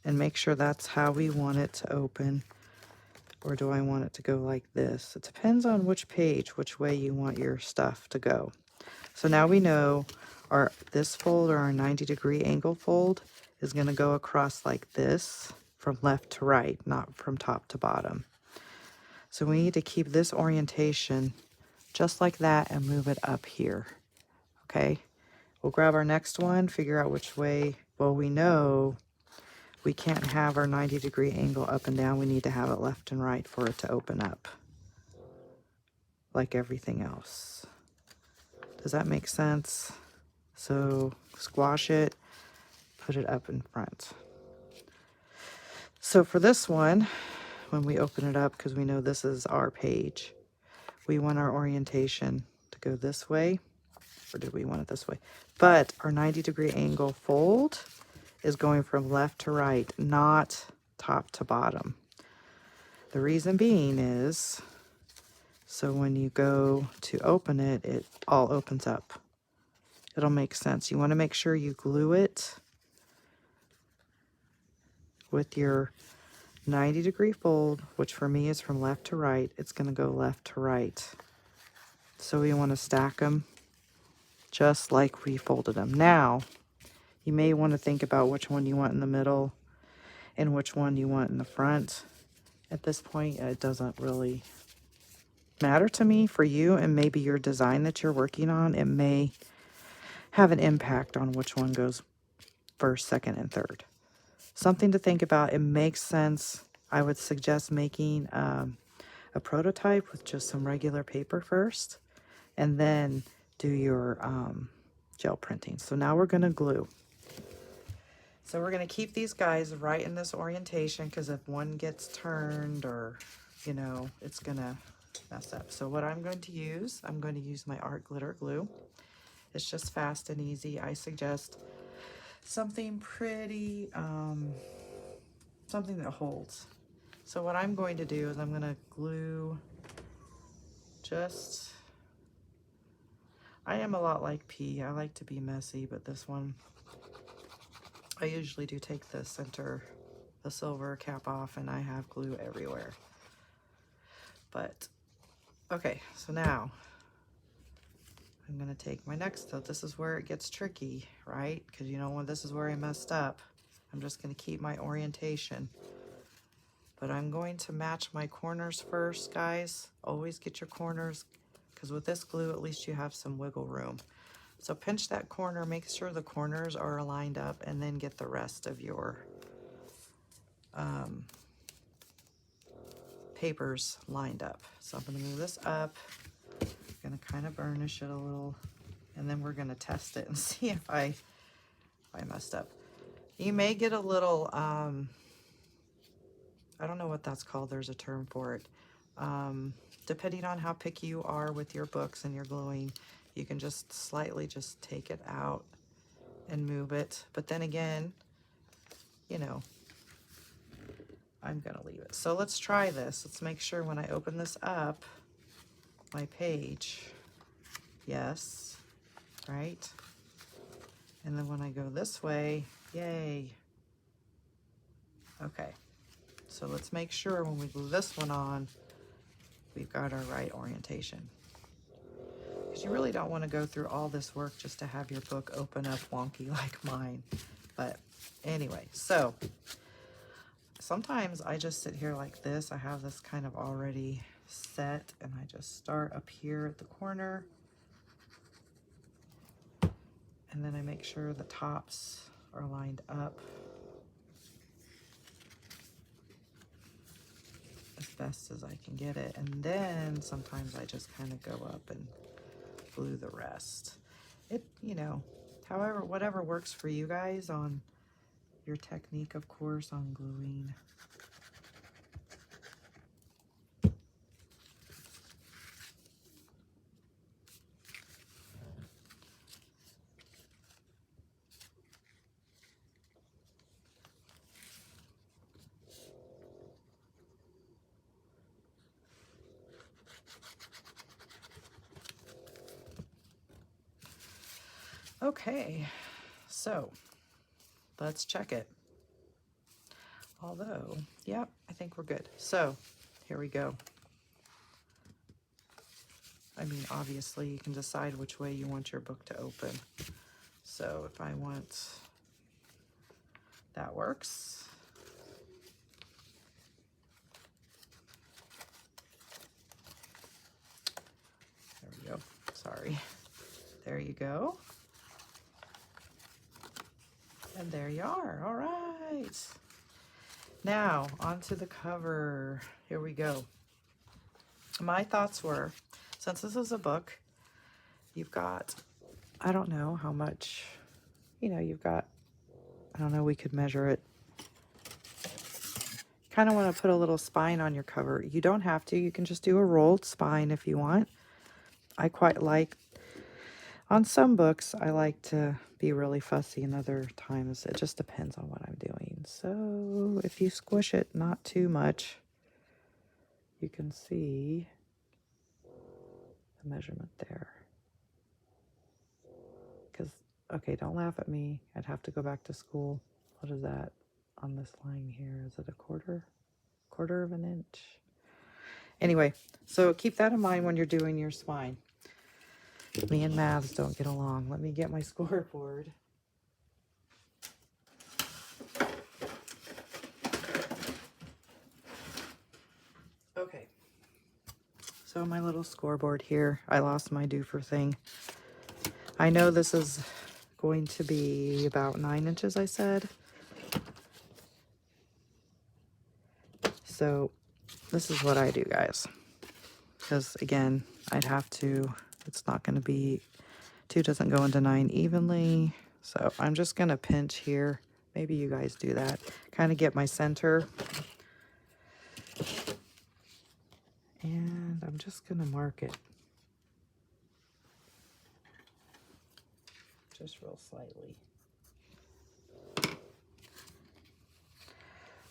A: and make sure that's how we want it to open. Or do I want it to go like this? It depends on which page, which way you want your stuff to go. So now we know this fold, or our 90-degree angle fold, is going to go across like this from left to right, not from top to bottom. So we need to keep this orientation just like that and move it up here. Okay, we'll grab our next one, figure out which way. Well, we know we can't have our 90-degree angle up and down. We need to have it left and right for it to open up like everything else. Does that make sense? So squash it, put it up in front. So for this one, when we open it up, because we know this is our page, we want our orientation to go this way, or did we want it this way? But our 90-degree angle fold is going from left to right, not top to bottom. The reason being is, so when you go to open it, it all opens up. It'll make sense. You want to make sure you glue it with your 90-degree fold, which for me is from left to right. It's going to go left to right. So we want to stack them just like we folded them. Now, you may want to think about which one you want in the middle and which one you want in the front. At this point, it doesn't really matter to me. For you and maybe your design that you're working on, it may have an impact on which one goes first, second, and third. Something to think about. It makes sense. I would suggest making a prototype with just some regular paper first, and then do your gel printing. So now we're going to glue. So we're going to keep these guys right in this orientation, because if one gets turned, or, you know, it's going to mess up. So what I'm going to use my art glitter glue. It's just fast and easy. I suggest something pretty, something that holds. So what I'm going to do is I'm going to glue just, I am a lot like P. I like to be messy, but this one, I usually do take the center, the silver cap off, and I have glue everywhere. But, okay, so now I'm going to take my next, so this is where it gets tricky, right? Because you know when this is where I messed up. I'm just going to keep my orientation. But I'm going to match my corners first, guys. Always get your corners, because with this glue, at least you have some wiggle room. So pinch that corner, make sure the corners are lined up, and then get the rest of your papers lined up. So I'm going to move this up, I'm going to kind of burnish it a little, and then we're going to test it and see if I messed up. You may get a little, I don't know what that's called, there's a term for it. Depending on how picky you are with your books and your gluing, you can just slightly just take it out and move it. But then again, you know, I'm gonna leave it. So let's try this. Let's make sure when I open this up, my page, yes, right? And then when I go this way, yay. Okay, so let's make sure when we glue this one on, we've got our right orientation. Because you really don't want to go through all this work just to have your book open up wonky like mine. But anyway, so sometimes I just sit here like this. I have this kind of already set, and I just start up here at the corner. And then I make sure the tops are lined up as best as I can get it. And then sometimes I just kind of go up and glue the rest. It, you know, however, whatever works for you guys on your technique, of course, on gluing. Okay, so let's check it. Although, yep, I think we're good. So here we go. I mean, obviously you can decide which way you want your book to open. So if I want, that works. There we go. Sorry. There you go. And there you are. All right. Now, onto the cover. Here we go. My thoughts were, since this is a book, you've got, I don't know how much, you know, you've got, I don't know, we could measure it. Kind of want to put a little spine on your cover. You don't have to. You can just do a rolled spine if you want. I quite like, on some books, I like to be really fussy, and other times it just depends on what I'm doing. So if you squish it not too much, you can see the measurement there. Because, okay, don't laugh at me. I'd have to go back to school. What is that on this line here? Is it a quarter of an inch? Anyway, so keep that in mind when you're doing your spine. Me and maths don't get along. Let me get my scoreboard. Okay. So my little scoreboard here, I lost my doofer thing. I know this is going to be about 9 inches, I said. So this is what I do, guys. Because again, I'd have to, it's not going to be, 2 doesn't go into 9 evenly. So I'm just going to pinch here. Maybe you guys do that. Kind of get my center. And I'm just going to mark it. Just real slightly.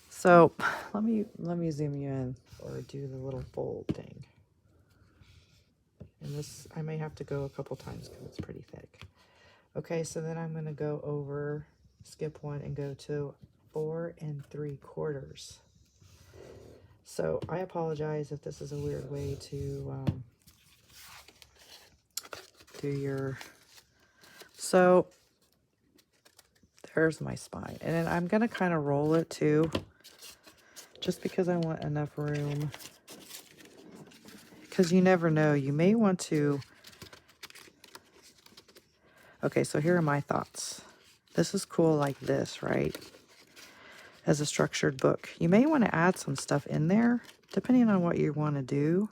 A: So let me zoom you in, or do the little fold thing. And this, I may have to go a couple times because it's pretty thick. Okay, so then I'm going to go over, skip 1 and go to 4 3/4. So I apologize if this is a weird way to do your, so there's my spine. And then I'm going to kind of roll it too, just because I want enough room. Because you never know, you may want to Okay, so here are my thoughts. This is cool like this, right? As a structured book. You may want to add some stuff in there, depending on what you want to do.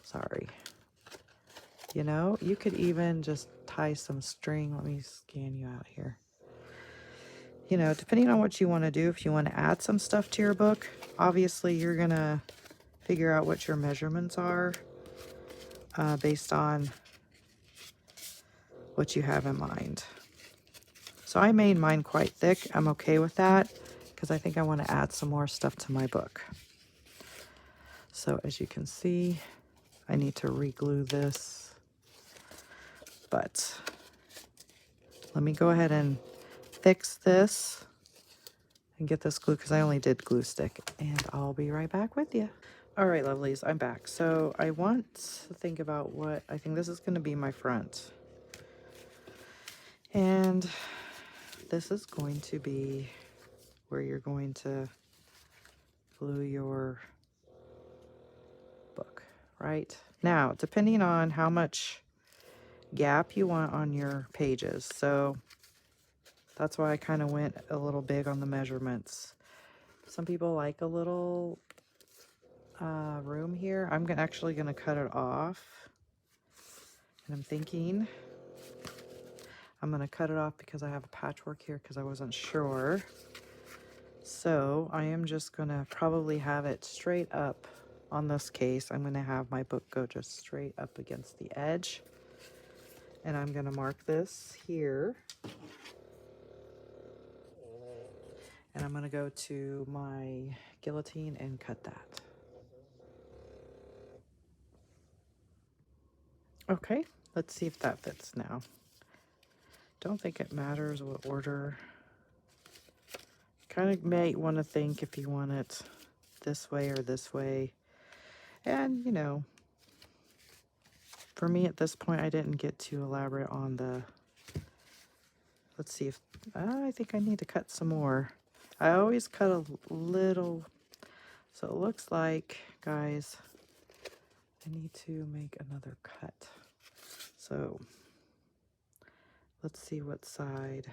A: Sorry. You know, you could even just tie some string. Let me scan you out here. You know, depending on what you want to do, if you want to add some stuff to your book, obviously you're going to figure out what your measurements are based on what you have in mind. So I made mine quite thick. I'm okay with that because I think I want to add some more stuff to my book. So as you can see, I need to re-glue this, but let me go ahead and fix this and get this glue because I only did glue stick, and I'll be right back with you. All right, lovelies, I'm back. So I want to think about what I think this is going to be my front. And this is going to be where you're going to glue your book, right? Now, depending on how much gap you want on your pages. So that's why I kind of went a little big on the measurements. Some people like a little room here. I'm actually going to cut it off. And I'm thinking I'm going to cut it off because I have a patchwork here because I wasn't sure. So I am just going to probably have it straight up on this case. I'm going to have my book go just straight up against the edge. And I'm going to mark this here. And I'm going to go to my guillotine and cut that. Okay, let's see if that fits now. Don't think it matters what order. Kind of may want to think if you want it this way or this way. And, you know, for me at this point, I didn't get too elaborate on the... Let's see if... I think I need to cut some more. I always cut a little... So it looks like, guys, I need to make another cut. So let's see what side.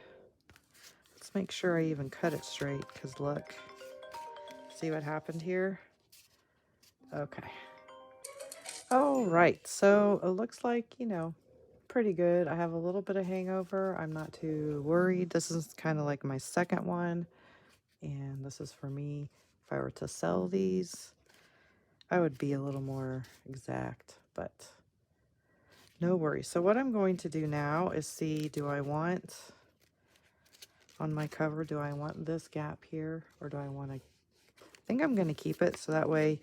A: Let's make sure I even cut it straight, because look, see what happened here? Okay. All right, so it looks like, you know, pretty good. I have a little bit of hangover. I'm not too worried. This is kind of like my second one, and this is for me. If I were to sell these, I would be a little more exact, but no worries. So what I'm going to do now is see, do I want, on my cover, do I want this gap here, or do I want to, I think I'm going to keep it so that way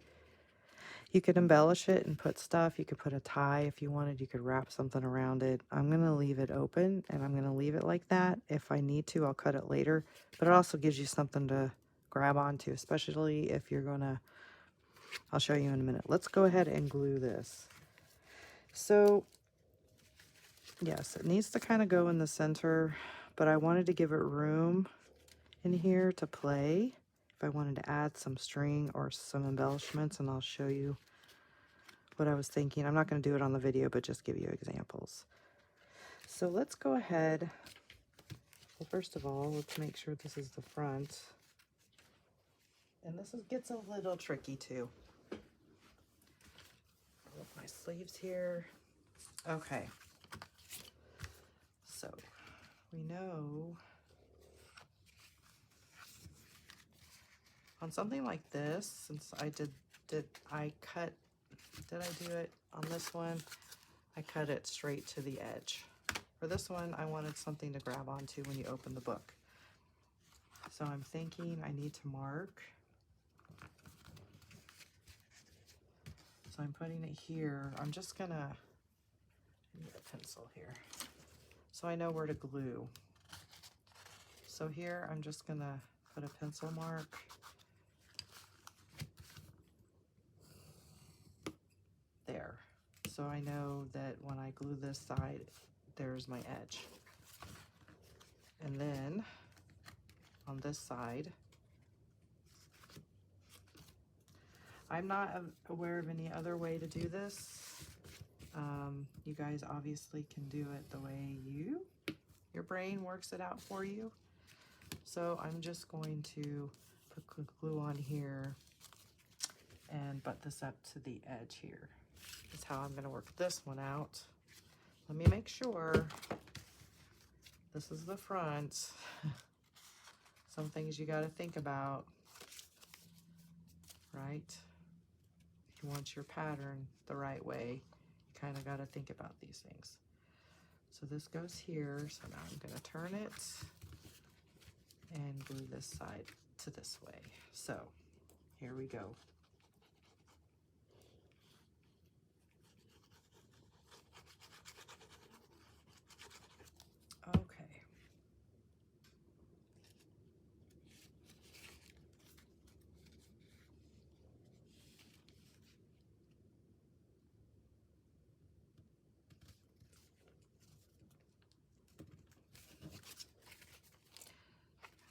A: you could embellish it and put stuff. You could put a tie if you wanted. You could wrap something around it. I'm going to leave it open, and I'm going to leave it like that. If I need to, I'll cut it later, but it also gives you something to grab onto, especially if you're going to, I'll show you in a minute. Let's go ahead and glue this. So yes, it needs to kind of go in the center, but I wanted to give it room in here to play if I wanted to add some string or some embellishments, and I'll show you what I was thinking. I'm not going to do it on the video, but just give you examples. So let's go ahead. Well, first of all, let's make sure this is the front. And this gets a little tricky too. With my sleeves here. Okay. So we know on something like this, since I did I do it on this one? I cut it straight to the edge. For this one, I wanted something to grab onto when you open the book. So I'm thinking I need to mark. So I'm putting it here. I'm just gonna, I need a pencil here, so I know where to glue. So here I'm just gonna put a pencil mark. There. So I know that when I glue this side, there's my edge. And then on this side, I'm not aware of any other way to do this. You guys obviously can do it the way you Your brain works it out for you. So I'm just going to put glue on here and butt this up to the edge here. That's how I'm going to work this one out. Let me make sure. This is the front. Some things you got to think about, right? If you want your pattern the right way, you kind of got to think about these things. So this goes here. So now I'm going to turn it and glue this side to this way. So here we go. Okay.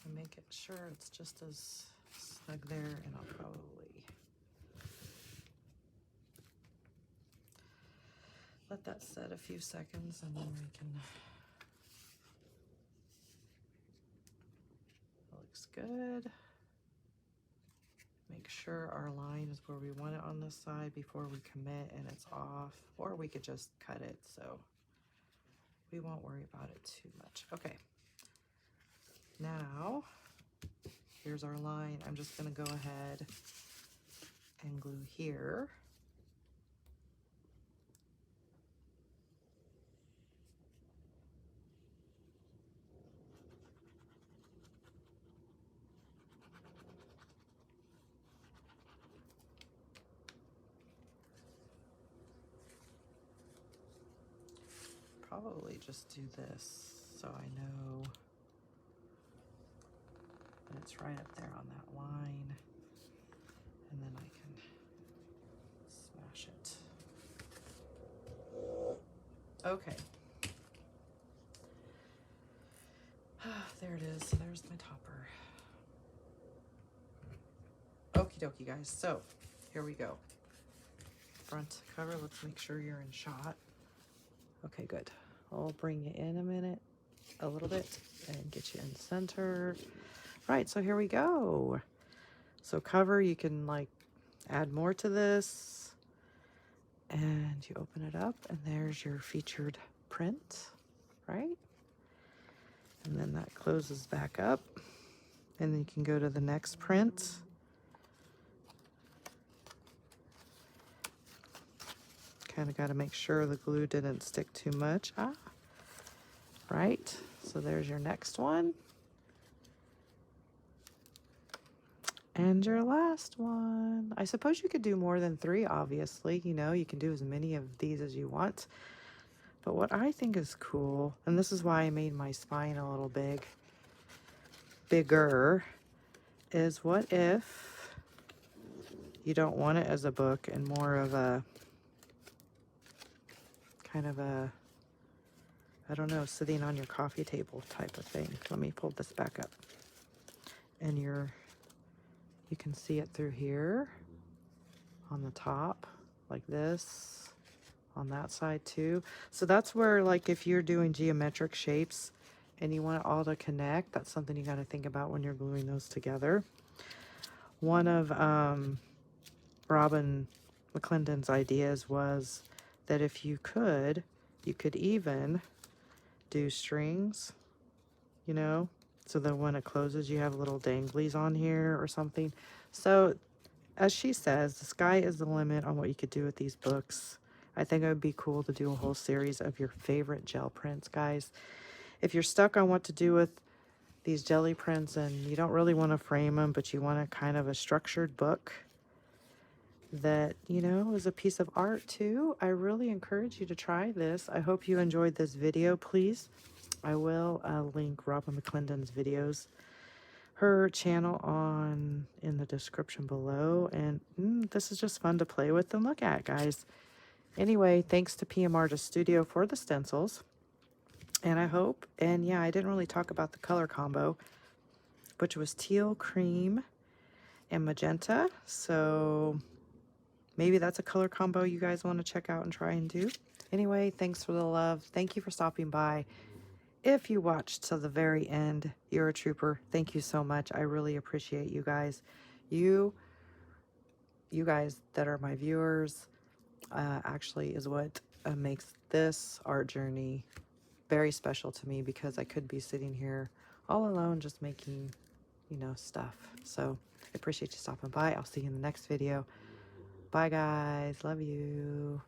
A: And make it sure it's just as snug there, and I'll probably let that set a few seconds, and then we can, looks good. Make sure our line is where we want it on this side before we commit and it's off, or we could just cut it, so we won't worry about it too much. Okay, now here's our line. I'm just gonna go ahead and glue here. Probably just do this so I know that it's right up there on that line, and then I can smash it. Okay. There it is. There's my topper. Okie dokie, guys. So here we go. Front cover. Let's make sure you're in shot. Okay, good. I'll bring you in a minute, a little bit, and get you in center. Right, so here we go. So cover, you can like add more to this, and you open it up, and there's your featured print, right? And then that closes back up, and then you can go to the next print. Kind of got to make sure the glue didn't stick too much. Right, so there's your next one. And your last one. I suppose you could do more than 3, obviously. You know, you can do as many of these as you want. But what I think is cool, and this is why I made my spine a little bigger, is what if you don't want it as a book and more of a kind of a, I don't know, sitting on your coffee table type of thing. Let me pull this back up. And you can see it through here on the top, like this, on that side too. So that's where, like, if you're doing geometric shapes and you want it all to connect, that's something you got to think about when you're gluing those together. One of Robyn McClendon's ideas was that if you could even do strings, you know, so that when it closes you have little danglies on here or something. So as she says, the sky is the limit on what you could do with these books. I think it would be cool to do a whole series of your favorite gel prints, guys. If you're stuck on what to do with these Gelli prints and you don't really want to frame them, but you want a kind of a structured book that, you know, is a piece of art too, I really encourage you to try this. I hope you enjoyed this video. Please, I will link Robyn McClendon's videos, her channel, in the description below. And this is just fun to play with and look at, guys. Anyway, thanks to PM Artist Studio for the stencils. And I hope, and yeah, I didn't really talk about the color combo, which was teal, cream, and magenta. So maybe that's a color combo you guys want to check out and try and do. Anyway, thanks for the love. Thank you for stopping by. If you watched to the very end, you're a trooper. Thank you so much. I really appreciate you guys. You guys that are my viewers actually is what makes this art journey very special to me, because I could be sitting here all alone just making, you know, stuff. So I appreciate you stopping by. I'll see you in the next video. Bye guys. Love you.